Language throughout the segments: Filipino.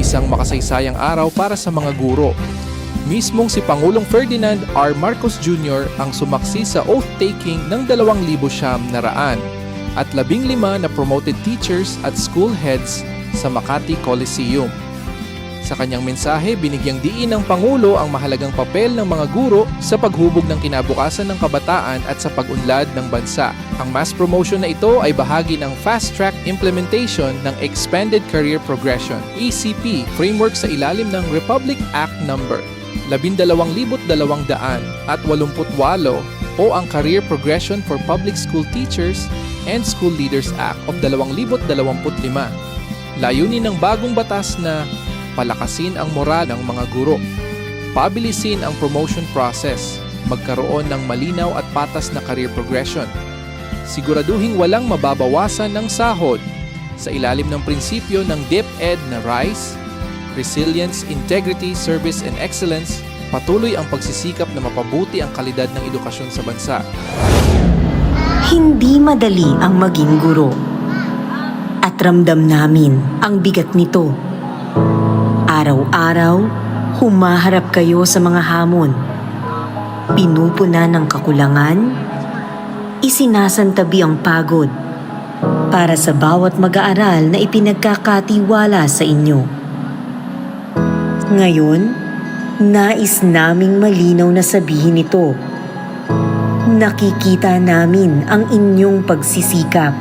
Isang makasaysayang araw para sa mga guro. Mismong si Pangulong Ferdinand R. Marcos Jr. ang sumaksi sa oath-taking ng 2,900 at 15 na promoted teachers at school heads sa Makati Coliseum. Sa kanyang mensahe, binigyang diin ng Pangulo ang mahalagang papel ng mga guro sa paghubog ng kinabukasan ng kabataan at sa pag-unlad ng bansa. Ang mass promotion na ito ay bahagi ng fast-track implementation ng Expanded Career Progression (ECP) framework sa ilalim ng Republic Act No. 12,288 o ang Career Progression for Public School Teachers and School Leaders Act of 2025. Layunin ng bagong batas na palakasin ang moral ng mga guro, pabilisin ang promotion process, magkaroon ng malinaw at patas na career progression, siguraduhing walang mababawasan ng sahod sa ilalim ng prinsipyo ng DepEd na RISE, Resilience, Integrity, Service, and Excellence, patuloy ang pagsisikap na mapabuti ang kalidad ng edukasyon sa bansa. Hindi madali ang maging guro at ramdam namin ang bigat nito. Araw-araw, humaharap kayo sa mga hamon. Pinupuna ng kakulangan, isinasantabi ang pagod para sa bawat mag-aaral na ipinagkakatiwala sa inyo. Ngayon, nais naming malinaw na sabihin ito. Nakikita namin ang inyong pagsisikap.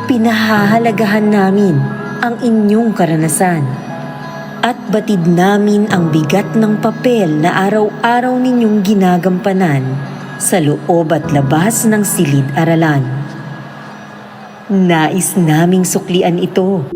Pinahahalagahan namin ang inyong karanasan. At batid namin ang bigat ng papel na araw-araw ninyong ginagampanan sa loob at labas ng silid-aralan. Nais naming suklian ito.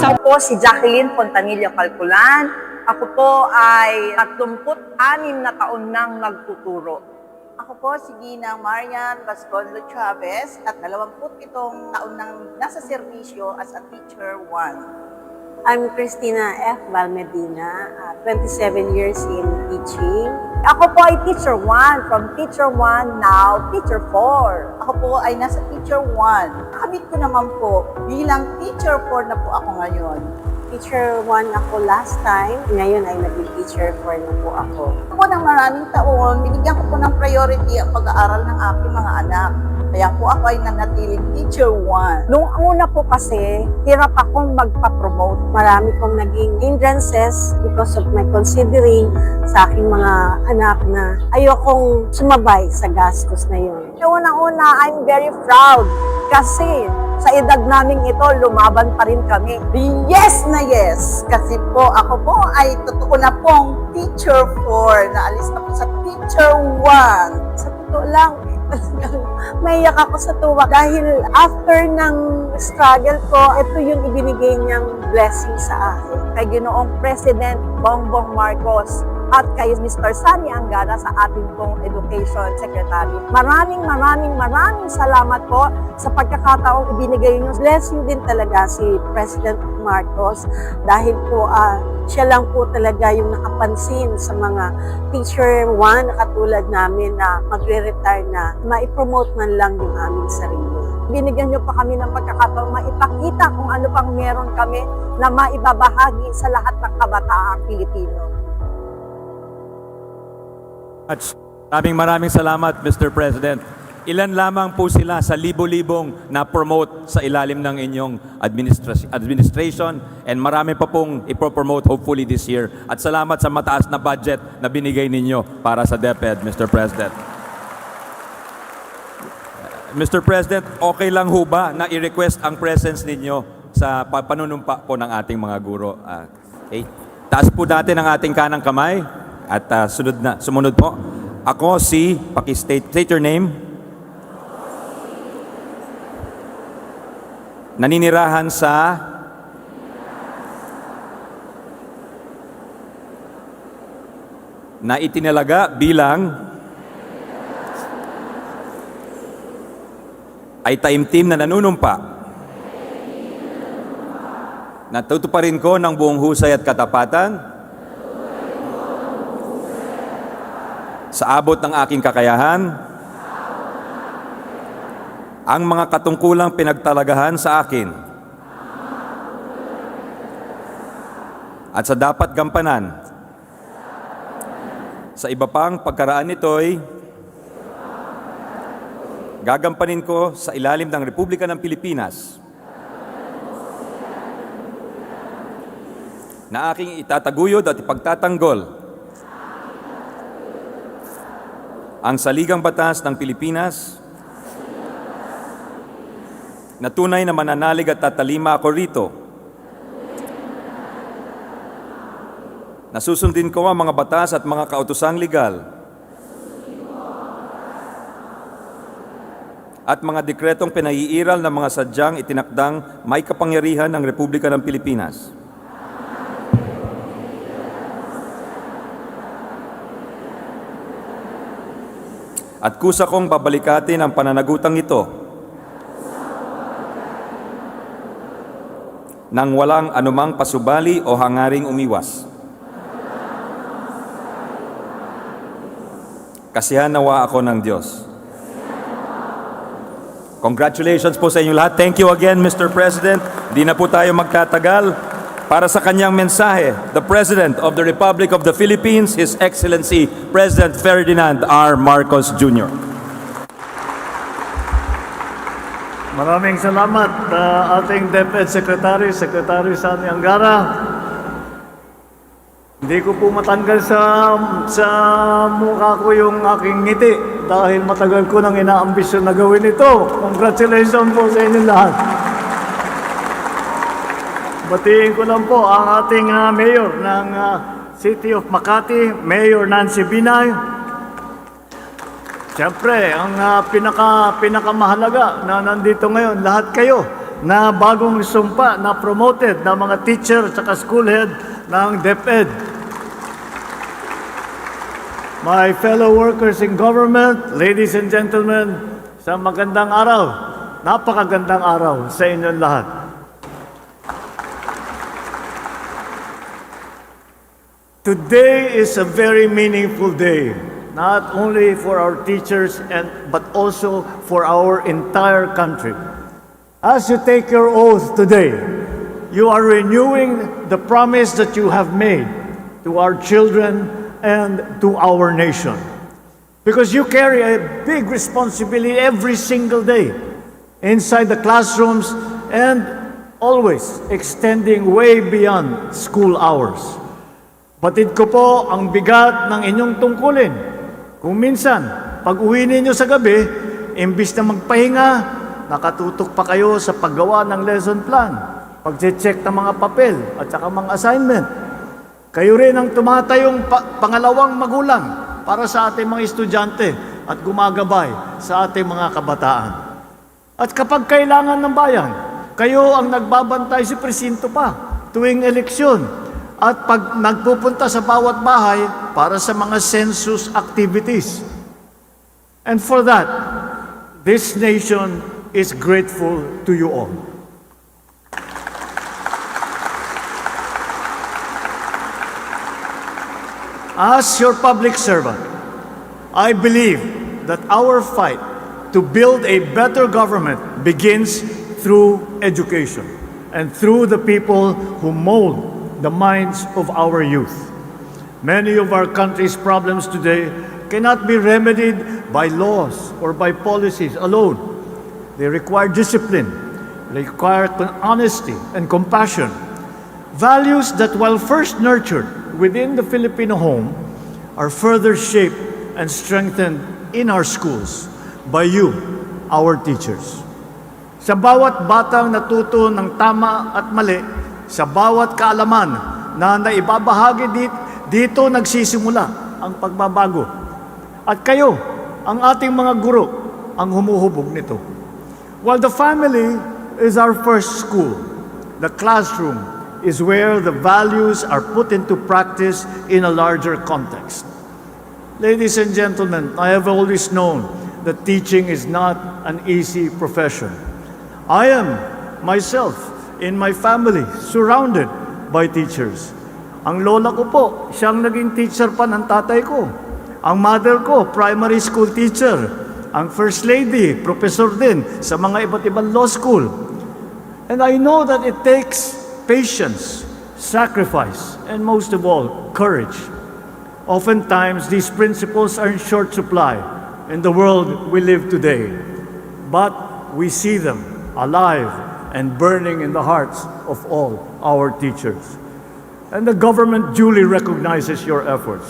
Ako po si Jacqueline Fontanilla Calculan. Ako po ay 36 na taon nang nagtuturo. Ako po si Ginang Marian Bascoldo Chavez at 27 taon nang nasa serbisyo as a teacher 1. I'm Cristina F. Valmedina, 27 years in teaching. Ako po ay teacher 1, from teacher 1 now teacher 4. Ako po ay nasa teacher 1. Kabit ko naman po bilang teacher 4 na po ako ngayon. Teacher 1 ako last time, ngayon ay naging teacher 4 na po ako. Ako ng maraming taon, binigyan ko po ng priority ang pag-aaral ng aking mga anak. Kaya po ako ay nanatiling teacher 1. Nung una po kasi, hirap akong magpa-promote. Marami pong naging hindrances because of my considering sa aking mga anak na ayokong sumabay sa gastos na yun. Unang-una, I'm very proud kasi sa edad naming ito, lumaban pa rin kami. Yes na yes! Kasi po ako po ay totoo na pong teacher 4. Naalis na po sa teacher 1. Sa totoo lang, maiyak ako sa tuwa dahil after ng struggle ko, ito yung ibinigay niyang blessing sa akin. Kay Ginoong President Bongbong Marcos at kay Mr. Sani Angara sa ating pong Education Secretary. Maraming salamat po sa pagkakataong ibinigay niyo. Blessing din talaga si President Marcos dahil po siya lang po talaga yung nakapansin sa mga teacher 1 na katulad namin na magre-retire na, ma-promote man lang yung aming sarili. Binigyan niyo pa kami ng pagkakataong maipakita kung ano pang meron kami na maibabahagi sa lahat ng kabataang Pilipino. Maraming salamat, Mr. President. Ilan lamang po sila sa libo-libong na-promote sa ilalim ng inyong administration and marami pa pong ipopromote hopefully this year. At salamat sa mataas na budget na binigay ninyo para sa DepEd, Mr. President. Mr. President, okay lang ho ba na i-request ang presence ninyo sa panunumpa po ng ating mga guro? Okay. Taas po natin ang ating kanang kamay at sumunod po. Ako si, state your name. Naninirahan sa na itinalaga bilang ay taimtim na nanunumpa. Natutuparin ko ng buong husay at katapatan sa abot ng aking kakayahan ang mga katungkulang pinagtalagahan sa akin at sa dapat gampanan sa iba pang pagkaraan nito'y gagampanin ko sa ilalim ng Republika ng Pilipinas na aking itataguyod at ipagtatanggol ang saligang batas ng Pilipinas na tunay na mananalig at tatalima ako rito. Nasusundin ko ang mga batas at mga kautosang legal at mga dekretong pinaiiral ng mga sadyang itinakdang may kapangyarihan ng Republika ng Pilipinas. At kusa kong babalikatin ang pananagutang ito nang walang anumang pasubali o hangaring umiwas. Kasihan nawa ako ng Diyos. Congratulations po sa inyo lahat. Thank you again, Mr. President. Di na po tayo magtatagal. Para sa kanyang mensahe, the President of the Republic of the Philippines, His Excellency President Ferdinand R. Marcos Jr. Maraming salamat ating DepEd Secretary Sani Angara. Hindi ko po matanggal sa mukha ko yung aking ngiti dahil matagal ko nang inaambisyon na gawin ito. Congratulations po sa inyo lahat. Batiin ko lang po ang ating mayor ng City of Makati, Mayor Nancy Binay. Siyempre, ang pinakamahalaga na nandito ngayon, lahat kayo na bagong sumpa, na promoted na mga teacher at school head ng DepEd. My fellow workers in government, ladies and gentlemen, sa magandang araw, napakagandang araw sa inyong lahat. Today is a very meaningful day, not only for our teachers but also for our entire country. As you take your oath today, you are renewing the promise that you have made to our children and to our nation. Because you carry a big responsibility every single day inside the classrooms and always extending way beyond school hours. Batid ko po ang bigat ng inyong tungkulin. Kung minsan, pag uwi ninyo sa gabi, imbis na magpahinga, nakatutok pa kayo sa paggawa ng lesson plan, pag-check ng mga papel at saka mga assignment. Kayo rin ang tumatayong pangalawang magulang para sa ating mga estudyante at gumagabay sa ating mga kabataan. At kapag kailangan ng bayan, kayo ang nagbabantay si presinto pa tuwing eleksyon. At pag nagpupunta sa bawat bahay para sa mga census activities. And for that, this nation is grateful to you all. As your public servant, I believe that our fight to build a better government begins through education and through the people who mold the minds of our youth. Many of our country's problems today cannot be remedied by laws or by policies alone. They require discipline, require honesty and compassion. Values that, while first nurtured within the Filipino home, are further shaped and strengthened in our schools by you, our teachers. Sa bawat batang natuto ng tama at mali, sa bawat kaalaman na naibabahagi dito nagsisimula ang pagbabago. At kayo, ang ating mga guro, ang humuhubog nito. While the family is our first school, the classroom is where the values are put into practice in a larger context. Ladies and gentlemen, I have always known that teaching is not an easy profession. I am myself, in my family, surrounded by teachers. Ang lola ko po, siyang naging teacher pa ng tatay ko. Ang mother ko, primary school teacher. Ang first lady, professor din sa mga iba't ibang law school. And I know that it takes patience, sacrifice, and most of all, courage. Oftentimes, these principles are in short supply in the world we live today. But we see them alive and burning in the hearts of all our teachers. And the government duly recognizes your efforts.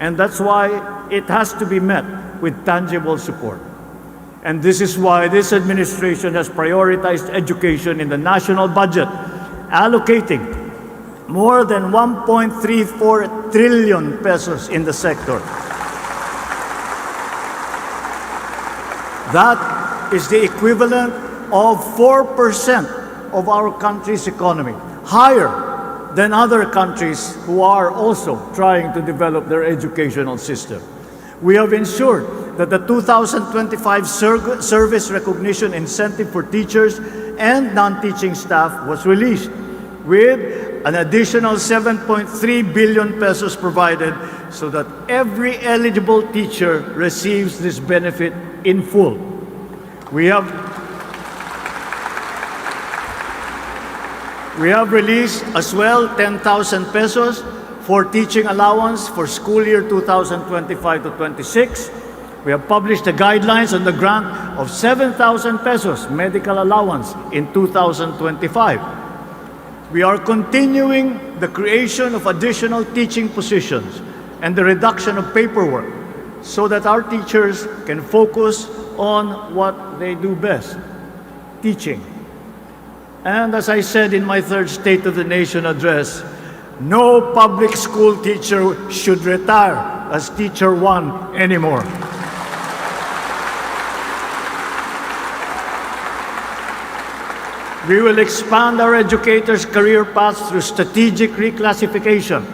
And that's why it has to be met with tangible support. And this is why this administration has prioritized education in the national budget, allocating more than 1.34 trillion pesos in the sector. That is the equivalent of 4% of our country's economy, higher than other countries who are also trying to develop their educational system. We have ensured that the 2025 Service Recognition Incentive for teachers and non-teaching staff was released, with an additional 7.3 billion pesos provided so that every eligible teacher receives this benefit in full. We have released as well 10,000 pesos for teaching allowance for school year 2025 to 26. We have published the guidelines on the grant of 7,000 pesos medical allowance in 2025. We are continuing the creation of additional teaching positions and the reduction of paperwork so that our teachers can focus on what they do best, teaching. And as I said in my third State of the Nation address, no public school teacher should retire as Teacher 1 anymore. We will expand our educators' career paths through strategic reclassification.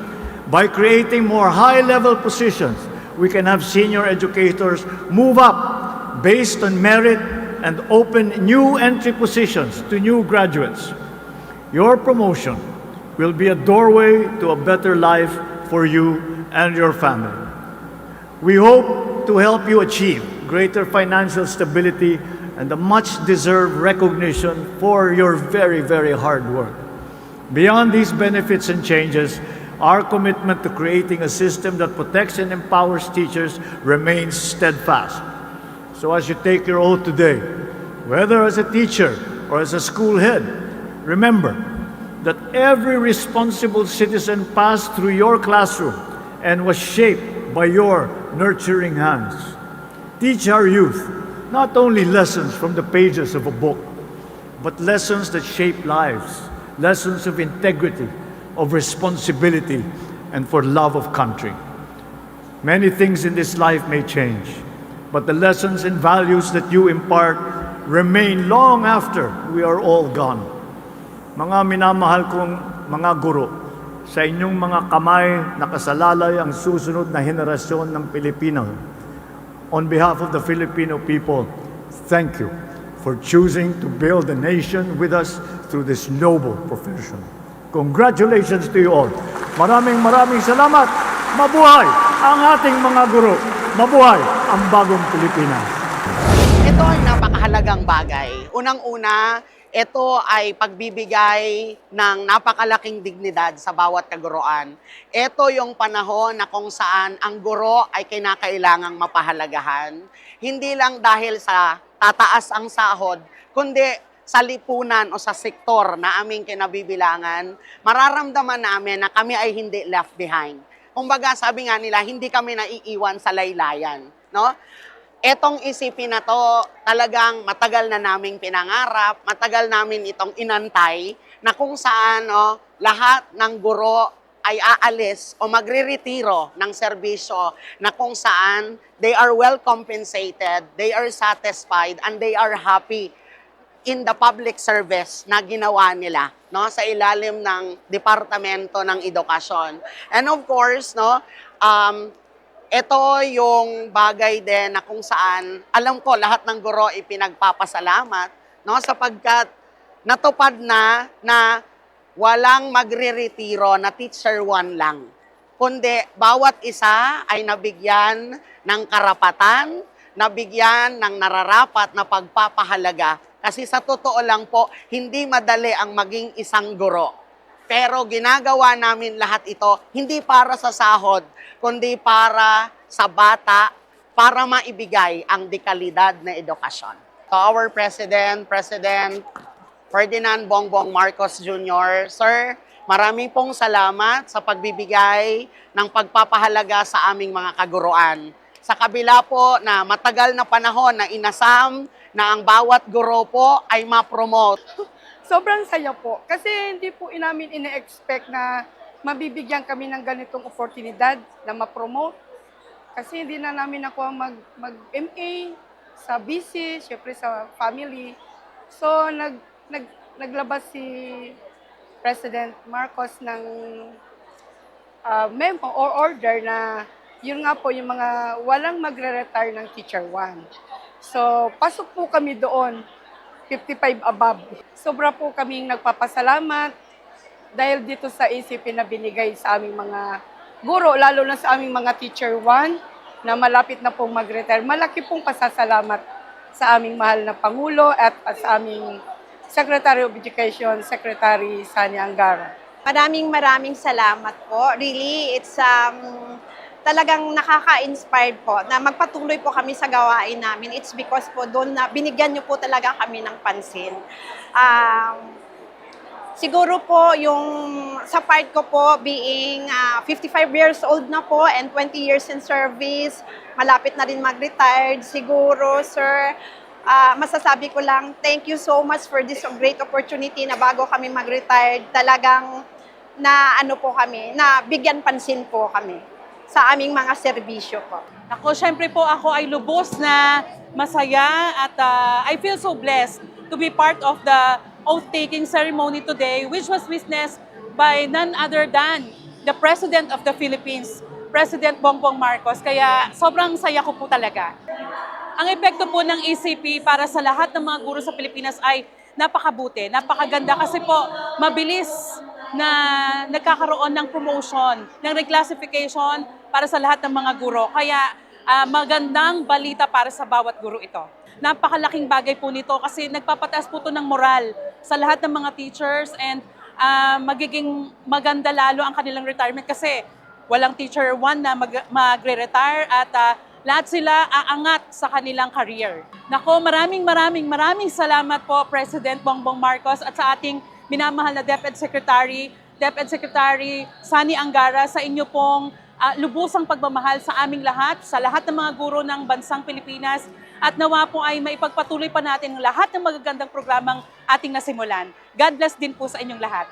By creating more high-level positions, we can have senior educators move up based on merit and open new entry positions to new graduates. Your promotion will be a doorway to a better life for you and your family. We hope to help you achieve greater financial stability and the much-deserved recognition for your very, very hard work. Beyond these benefits and changes, our commitment to creating a system that protects and empowers teachers remains steadfast. So as you take your oath today, whether as a teacher or as a school head, remember that every responsible citizen passed through your classroom and was shaped by your nurturing hands. Teach our youth not only lessons from the pages of a book, but lessons that shape lives, lessons of integrity, of responsibility, and for love of country. Many things in this life may change, but the lessons and values that you impart remain long after we are all gone. Mga minamahal kong mga guro, sa inyong mga kamay nakasalalay ang susunod na henerasyon ng Pilipino. On behalf of the Filipino people, thank you for choosing to build a nation with us through this noble profession. Congratulations to you all. Maraming salamat. Mabuhay ang ating mga guro. Mabuhay ang bagong Pilipinas. Ito ay napakahalagang bagay. Unang-una, Ito ay pagbibigay ng napakalaking dignidad sa bawat kaguruan. Ito yung panahon na kung saan ang guro ay kinakailangang mapahalagahan. Hindi lang dahil sa tataas ang sahod, kundi sa lipunan o sa sektor na aming kinabibilangan, mararamdaman namin na kami ay hindi left behind. Kumbaga, sabi nga nila, hindi kami naiiwan sa laylayan, no? Etong isipin na to, talagang matagal na naming pinangarap, matagal namin itong inantay, na kung saan lahat ng guro ay aalis o magre-retiro ng serbisyo na kung saan they are well compensated, they are satisfied, and they are happy in the public service na ginawa nila sa ilalim ng Departamento ng Edukasyon. And of course, ito yung bagay din na kung saan, alam ko, lahat ng guro ipinagpapasalamat, sapagkat natupad na walang magre-retiro na teacher 1 lang. Kundi, bawat isa ay nabigyan ng karapatan, nabigyan ng nararapat na pagpapahalaga. Kasi sa totoo lang po, hindi madali ang maging isang guro. Pero ginagawa namin lahat ito, hindi para sa sahod, kundi para sa bata, para maibigay ang dekalidad na edukasyon. To our President Ferdinand Bongbong Marcos Jr., Sir, maraming pong salamat sa pagbibigay ng pagpapahalaga sa aming mga kaguruan. Sa kabila po na matagal na panahon na inasam na ang bawat guro po ay ma-promote. Sobrang saya po kasi hindi po namin ina-expect na mabibigyan kami ng ganitong oportunidad na ma-promote. Kasi hindi na namin ako mag-MA sa BC, syempre sa family. So naglabas si President Marcos ng memo or order na yun nga po yung mga walang magre-retire ng Teacher 1. So pasok po kami doon. 55 above. Sobra po kaming nagpapasalamat dahil dito sa isipin na binigay sa aming mga guro, lalo na sa aming mga teacher 1 na malapit na pong mag-retire. Malaki pong pasasalamat sa aming mahal na Pangulo at sa aming Secretary of Education, Secretary Sani Angara. Maraming salamat po. Really, it's talagang nakaka-inspired po na magpatuloy po kami sa gawain namin. It's because po doon na binigyan niyo po talaga kami ng pansin. Siguro po yung sa part ko po being 55 years old na po and 20 years in service, malapit na rin mag-retired. Siguro, sir, masasabi ko lang, thank you so much for this great opportunity na bago kami mag-retired, talagang na bigyan pansin po kami sa aming mga serbisyo po. Ako, syempre po ako ay lubos na masaya at I feel so blessed to be part of the oath-taking ceremony today, which was witnessed by none other than the President of the Philippines, President Bongbong Marcos. Kaya sobrang saya ko po talaga. Ang epekto po ng ECP para sa lahat ng mga guro sa Pilipinas ay napakabuti, napakaganda kasi po mabilis na nagkakaroon ng promotion, ng reclassification para sa lahat ng mga guro. Kaya magandang balita para sa bawat guro ito. Napakalaking bagay po nito kasi nagpapataas po ito ng moral sa lahat ng mga teachers and magiging maganda lalo ang kanilang retirement kasi walang teacher 1 na magre-retire at lahat sila aangat sa kanilang career. Nako, maraming salamat po President Bongbong Marcos at sa ating minamahal na DepEd Secretary Sani Angara sa inyo pong lubusang pagmamahal sa aming lahat, sa lahat ng mga guro ng bansang Pilipinas at nawa po ay maipagpatuloy pa natin ang lahat ng magagandang programang ating nasimulan. God bless din po sa inyong lahat.